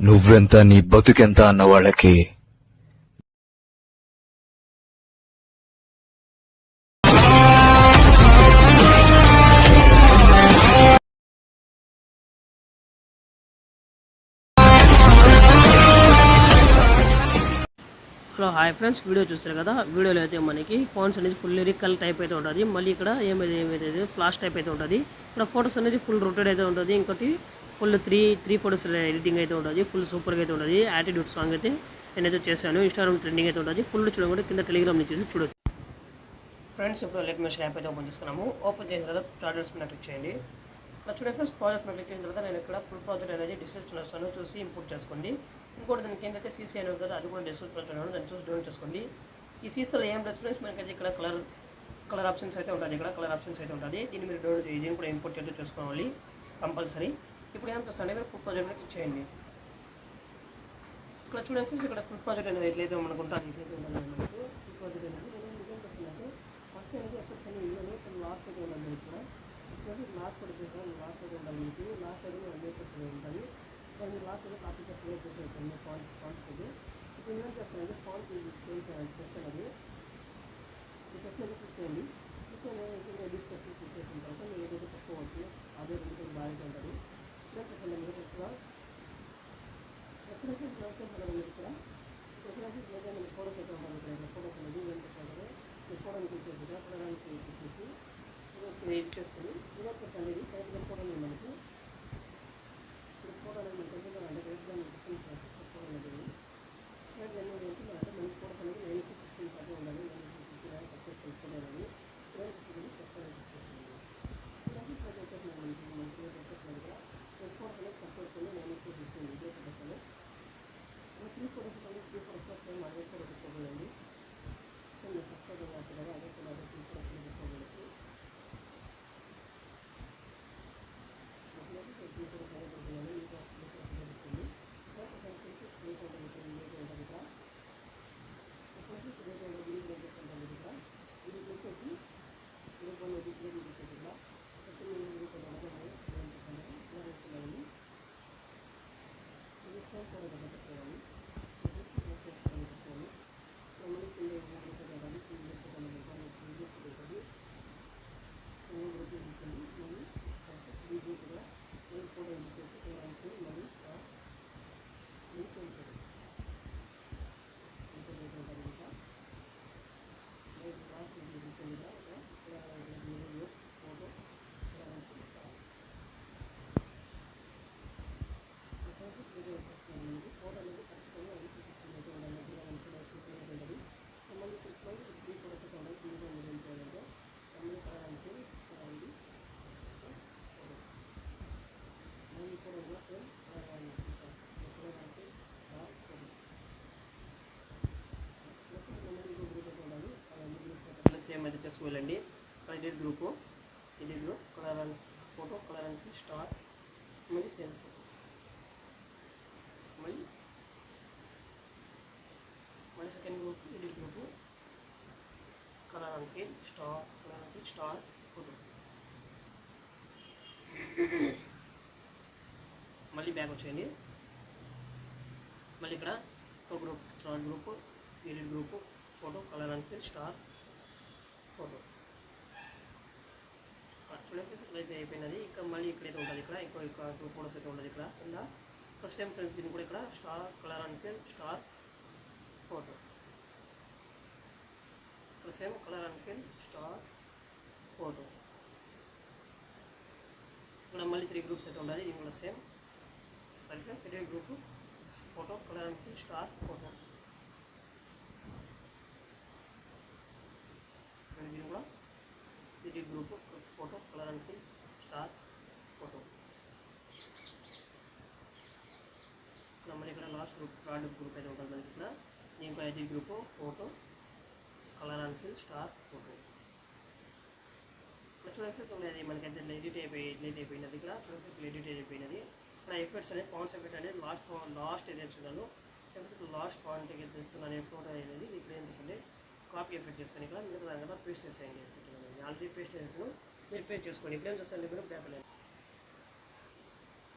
నువ్వెంత నీ బతుకెంత అన్న వాళ్ళకి హలో హాయ్ ఫ్రెండ్స్, వీడియో చూస్తారు కదా. వీడియోలో అయితే మనకి ఫోన్స్ అనేది ఫుల్ లిరికల్ టైప్ అయితే ఉంటుంది. మళ్ళీ ఇక్కడ ఏమైతే ఫ్లాష్ టైప్ అయితే ఉంటుంది. ఇక్కడ ఫొటోస్ అనేది ఫుల్ రొటేట్ అయితే ఉంటుంది. ఇంకోటి ఫుల్ త్రీ ఫొటోస్ ఎడిటింగ్ అయితే ఉంటుంది. ఫుల్ సూపర్గా అయితే ఉంటుంది. యాటిట్యూడ్ సాంగ్ అయితే నేనైతే చేశాను. ఇన్స్టాగ్రామ్ ట్రెండింగ్ అయితే ఉంటుంది. ఫుల్ చూడకుండా కింద టెలిగ్రామ్ నుంచి చూడొచ్చు ఫ్రెండ్స్. ఇప్పుడు లెట్ మెషిన్ యాప్ అయితే ఓపెన్ చేసుకున్నాము. ఓపెన్ చేసిన తర్వాత స్టార్టర్స్ మీద క్లిక్ చేయండి. చూడండి ఫ్రెండ్స్, ప్రాజెక్ట్స్ మీద క్లిక్ చేసిన తర్వాత నేను ఇక్కడ ఫుల్ ప్రాజెక్ట్ అనేది డిస్క్రిప్షన్ వస్తాను, చూసి ఇంపోర్ట్ చేసుకోండి. ఇంకోటి దానికి ఏంటంటే సీసీ అని ఉంటుంది, అది కూడా డిస్క్రిప్షన్ దాన్ని చూసి డౌన్లోడ్ చేసుకోండి. ఈ సీసీలో ఏం లేదు ఫ్రెండ్స్, మనకైతే ఇక్కడ కలర్ ఆప్షన్స్ అయితే ఉంటుంది. ఇక్కడ కలర్ ఆప్షన్స్ అయితే ఉంటుంది. దీన్ని మీరు డౌన్లోడ్ దీన్ని కూడా ఇంపోర్ట్ చేసి చేసుకోవాలి కంపల్సరీ. ఇప్పుడు ఏం చేస్తానంటే మీరు ఫుల్ ప్రాజెక్ట్ మీద క్లిక్ చేయండి. ఇక్కడ చూడండి ఫ్రెండ్స్, ఇక్కడ ఫుల్ ప్రాజెక్ట్ అనేది ఎట్లయితే మనకు ఉంటుంది, ఎట్లయితే ఉండాలి మనకు ఫుల్ ప్రాజెక్ట్ అనేది ఏం చేస్తుందంటే ఫస్ట్ అనేది ఎప్పటికైనా ఇల్లు లాస్ట్ అయితే ఉండాలి. ఇక్కడ లాస్ట్ పడిపోతాం, లాస్ట్ అయితే ఉండాలి. మీకు లాస్ట్ అయితే అన్నీ ఉంటుంది. దాన్ని లాస్ట్ అయితే కాపీ చేస్తుంది ఫాంట్స్ ఇది. ఇప్పుడు ఏం చేస్తానంటే ఫాంట్ చేంజ్ చేయాలి. సెక్షన్ అది ఈ సెక్షన్ అయితే క్లిక్ చేయండి. క్లిక్ ఎడిట్ సెక్షన్ క్లిక్ చేసిన తర్వాత మీరు ఏదైతే చెప్పుకోవచ్చు అదే రెండు బాగా ఉంటుంది. ఇక్కడ చెప్పండి మీరు ఇక్కడ ఎక్కడైతే మనం ఇక్కడ ఎక్కడైతే మీరు ఫోటోస్ అయితే ఉంటారు. ఇక్కడ ఫోటోస్ అనేది ఏం చేస్తారు, ఈ ఫోటోని క్లిక్ చేసి ఫోటోని క్లిక్ చేసి ఇది చేసుకొని ఇలా పెట్టండి. ఇది కరెక్ట్గా ఫోటో మనకి ఇప్పుడు ఫోటో అనేది మనకి ఎంత అంటే కరెక్ట్గా ఫోటో అనేది కరెక్ట్గా ఎన్ని అంటే మనకి ఫోటోస్ అనేది 916 ఉండాలి. 916 సక్సెస్ చేసుకోవాలి. ఇలాంటి ఫోటో వచ్చేస్తున్నాయి మనకి వచ్చేస్తున్నాయి. ఇక్కడ ఫోటోస్ అనేది సక్సెస్ 916 ఇదే పెట్టాలి. త్రీ ఫోటోస్ వస్తాయి. అదే ఫోటో తీసుకోవాలండి. సక్సెస్ అవుతుంది కదా, అదే ఫోటో త్రీ ఫోటోస్ తీసుకోవాలి. సేమ్ అయితే చేసుకోవాలండి. Edit group colour and photo, colour and star, మళ్ళీ సేమ్ ఫోటో, మళ్ళీ second group edit group colour and feel star photo, మళ్ళీ బ్యాక్ వచ్చేయండి. మళ్ళీ ఇక్కడ ఒక group third group edit group photo, colour and feel star photo. చూడండి ఇక్కడైతే అయిపోయినది. ఇంకా మళ్ళీ ఇక్కడైతే ఉంటుంది. ఇక్కడ టూ ఫోటోస్ అయితే ఉంటుంది. ఇక్కడ కింద ఫస్ట్ టైం ఫ్రెండ్స్ దీన్ని కూడా ఇక్కడ star colour and feel star photo, ఇక్కడ same colour and feel star photo. ఇక్కడ మళ్ళీ త్రీ గ్రూప్స్ అయితే ఉంటుంది. ఇది కూడా same sorry friends, edit group photo, colour and feel star photo. దీన్ని కూడా edit group photo, colour and feel star photo. ఇక్కడ మళ్ళీ ఇక్కడ లాస్ట్ గ్రూప్ థర్డ్ గ్రూప్ అయితే ఉంటుంది మనకి. ఇక్కడ దీంట్లో edit group photo, colour and feel star photo. ఇక్కడ చూడండి ఫ్రెండ్స్ ఉన్నది మనకైతే ఎడిట్ అయిపోయినది. ఇక్కడ చూడండి ఫ్రెండ్స్ ఎడిట్ అయిపోయినది. ఇక్కడ ఎఫెక్ట్స్ అనేది ఫాంట్స్ ఎఫెక్ట్ అనేది లాస్ట్ ఏది తెచ్చున్నాను. లాస్ట్ ఫాంట్ తెస్తున్నాను ఫోటో అనేది. ఇప్పుడు ఏం చేస్తుంది కాపీ ఎఫెక్ట్ చేసుకొని ఇక్కడ మిగతా దాని కదా పేస్ట్ చేసేయండి. ఎఫెక్ట్ అనేది ఆల్రెడీ పేస్ట్ చేసాను, మీరు పేస్ట్ చేసుకోండి. ఇప్పుడు ఏం చేస్తాను మీరు బ్యాక్